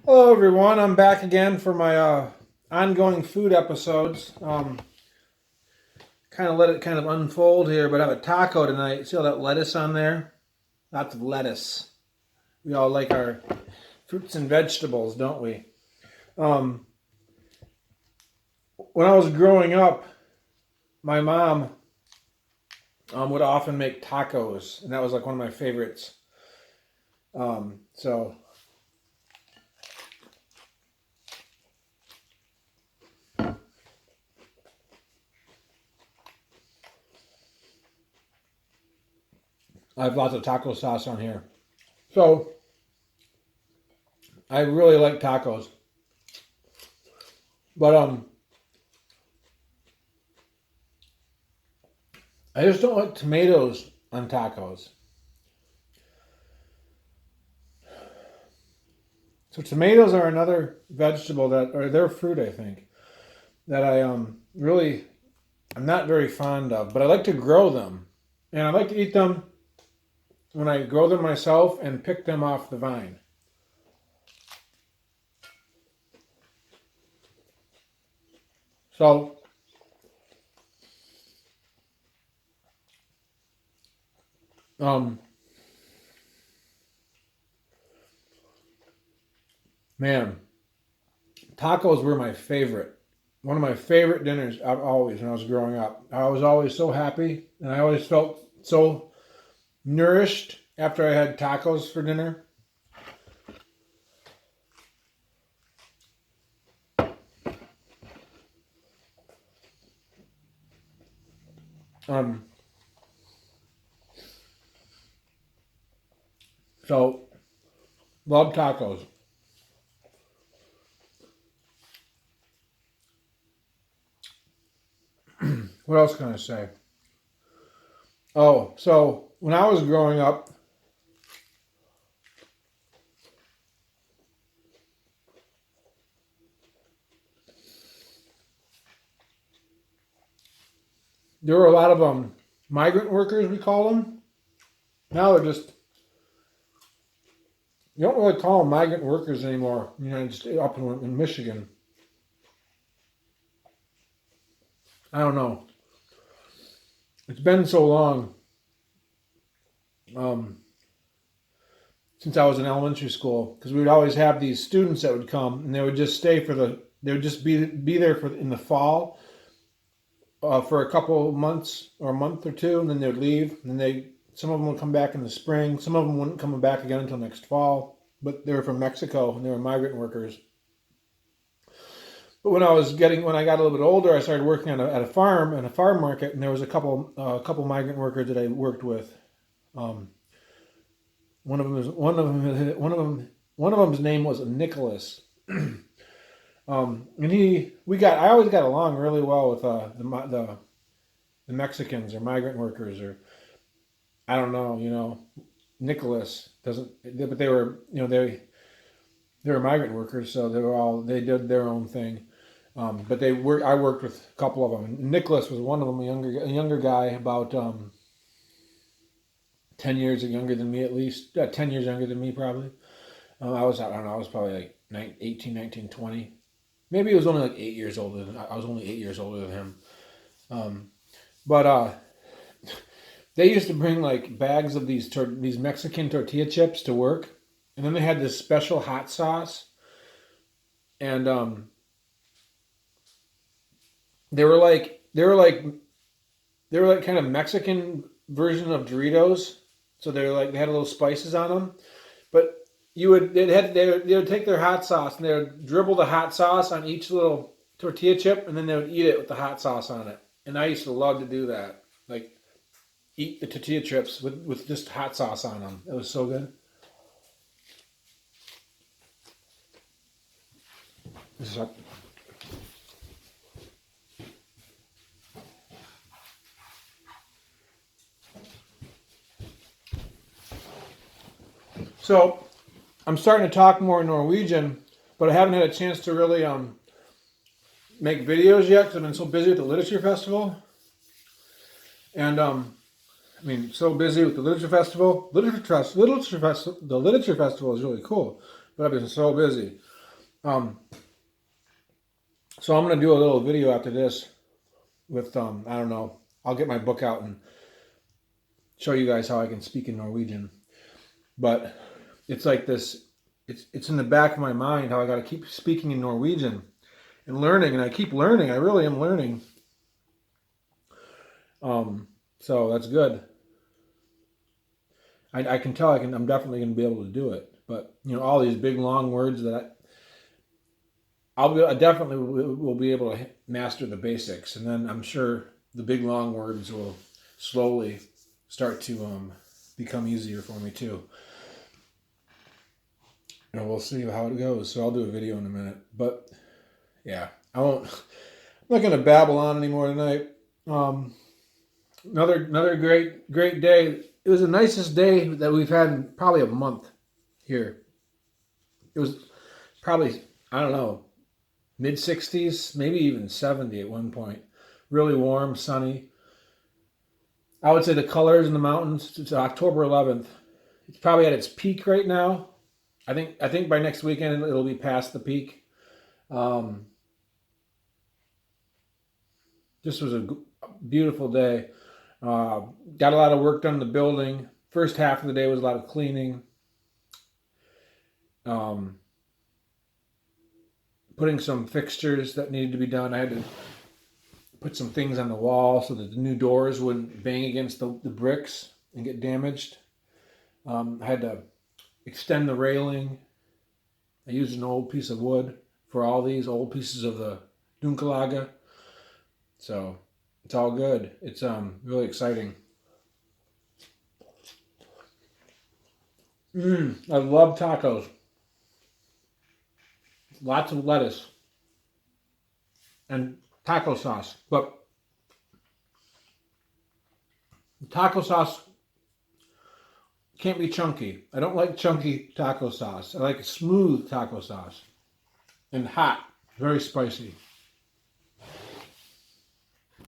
Hello everyone, I'm back again for my ongoing food episodes. Kind of let it kind of unfold here, but I have a taco tonight. See all that lettuce on there? Lots of lettuce. We all like our fruits and vegetables, don't we? Um, when I was growing up, my mom would often make tacos, and that was like one of my favorites. So I have lots of taco sauce on here. So I really like tacos. But I just don't like tomatoes on tacos. So tomatoes are another vegetable or they're fruit, I think, that I'm not very fond of, but I like to grow them. And I like to eat them when I grow them myself and pick them off the vine. So, um, man, tacos were my favorite. One of my favorite dinners always when I was growing up. I was always so happy and I always felt so nourished after I had tacos for dinner. Um, so love tacos. What else can I say? Oh, so when I was growing up, there were a lot of migrant workers, we call them. Now they're just, you don't really call them migrant workers anymore. You know, just up in Michigan. I don't know. It's been so long um, since I was in elementary school because we would always have these students that would come and they would just stay they would just be there in the fall for a couple of months or a month or two, and then they would leave. And then some of them would come back in the spring. Some of them wouldn't come back again until next fall. But they were from Mexico and they were migrant workers. But when I got a little bit older, I started working at a farm market, and there was a couple migrant workers that I worked with. Um, one of them's name was Nicholas. And I always got along really well with the Mexicans or migrant workers, or I don't know, Nicholas doesn't, but they were, they were migrant workers, so they did their own thing. But I worked with a couple of them. Nicholas was one of them, a younger guy, about 10 years younger than me, at least 10 years younger than me, probably. I don't know, I was probably like 18, 19, 20. Maybe it was only like 8 years older than I was only 8 years older than him. But they used to bring like bags of these Mexican tortilla chips to work, and then they had this special hot sauce, and they were like kind of Mexican version of Doritos. So they had little spices on them, but they would take their hot sauce and they would dribble the hot sauce on each little tortilla chip, and then they would eat it with the hot sauce on it. And I used to love to do that, like eat the tortilla chips with just hot sauce on them. It was so good. This is So I'm starting to talk more Norwegian, but I haven't had a chance to really make videos yet because I've been so busy with the literature festival. And so busy with the literature festival. The literature festival is really cool, but I've been so busy. So I'm gonna do a little video after this with I don't know. I'll get my book out and show you guys how I can speak in Norwegian. But it's like this. It's in the back of my mind how I got to keep speaking in Norwegian and learning, and I keep learning. I really am learning. So that's good. I can tell I'm definitely going to be able to do it. But all these big long words that I definitely will be able to master the basics, and then I'm sure the big long words will slowly start to become easier for me too. And we'll see how it goes. So I'll do a video in a minute. But yeah, I'm not going to babble on anymore tonight. Another great day. It was the nicest day that we've had in probably a month here. It was probably, I don't know, mid-60s, maybe even 70 at one point. Really warm, sunny. I would say the colors in the mountains, it's October 11th. It's probably at its peak right now. I think by next weekend it'll be past the peak. This was a beautiful day. Got a lot of work done in the building. First half of the day was a lot of cleaning. Putting some fixtures that needed to be done. I had to put some things on the wall so that the new doors wouldn't bang against the bricks and get damaged. I had to extend the railing. I used an old piece of wood for all these old pieces of the Dunkelage. So it's all good. It's really exciting. I love tacos. Lots of lettuce and taco sauce. But the taco sauce can't be chunky. I don't like chunky taco sauce. I like smooth taco sauce. And hot. Very spicy.